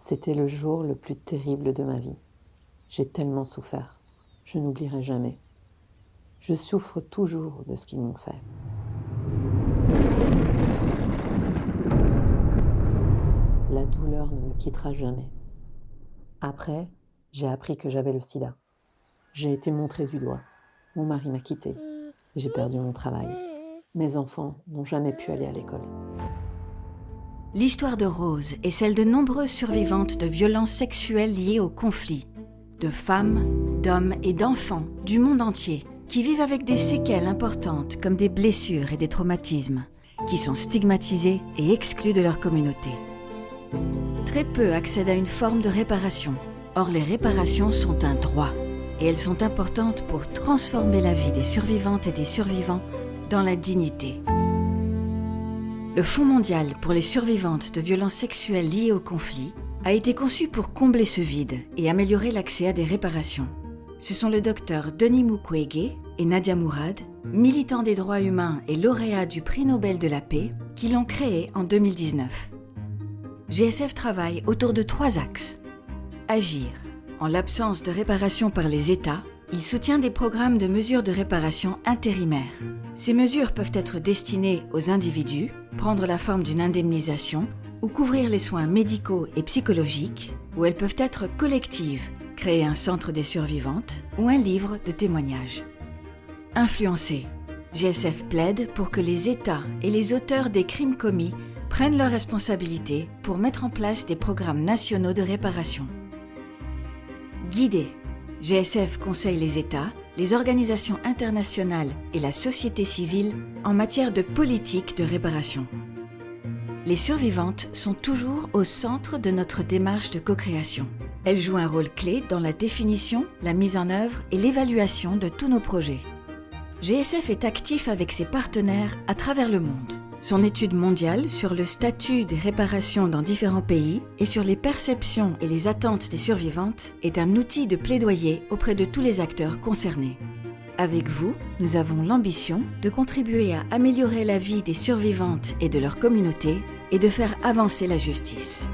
C'était le jour le plus terrible de ma vie. J'ai tellement souffert. Je n'oublierai jamais. Je souffre toujours de ce qu'ils m'ont fait. La douleur ne me quittera jamais. Après, j'ai appris que j'avais le sida. J'ai été montrée du doigt. Mon mari m'a quittée. J'ai perdu mon travail. Mes enfants n'ont jamais pu aller à l'école. L'histoire de Rose est celle de nombreuses survivantes de violences sexuelles liées au conflit, de femmes, d'hommes et d'enfants du monde entier qui vivent avec des séquelles importantes comme des blessures et des traumatismes, qui sont stigmatisés et exclus de leur communauté. Très peu accèdent à une forme de réparation. Or, les réparations sont un droit et elles sont importantes pour transformer la vie des survivantes et des survivants dans la dignité. Le Fonds mondial pour les survivantes de violences sexuelles liées au conflit a été conçu pour combler ce vide et améliorer l'accès à des réparations. Ce sont le docteur Denis Mukwege et Nadia Mourad, militants des droits humains et lauréats du prix Nobel de la paix, qui l'ont créé en 2019. GSF travaille autour de 3 axes. Agir. En l'absence de réparation par les États, il soutient des programmes de mesures de réparation intérimaires. Ces mesures peuvent être destinées aux individus, prendre la forme d'une indemnisation ou couvrir les soins médicaux et psychologiques, ou elles peuvent être collectives, créer un centre des survivantes ou un livre de témoignages. Influencer. GSF plaide pour que les États et les auteurs des crimes commis prennent leurs responsabilités pour mettre en place des programmes nationaux de réparation. Guider. GSF conseille les États, les organisations internationales et la société civile en matière de politique de réparation. Les survivantes sont toujours au centre de notre démarche de co-création. Elles jouent un rôle clé dans la définition, la mise en œuvre et l'évaluation de tous nos projets. GSF est actif avec ses partenaires à travers le monde. Son étude mondiale sur le statut des réparations dans différents pays et sur les perceptions et les attentes des survivantes est un outil de plaidoyer auprès de tous les acteurs concernés. Avec vous, nous avons l'ambition de contribuer à améliorer la vie des survivantes et de leur communauté et de faire avancer la justice.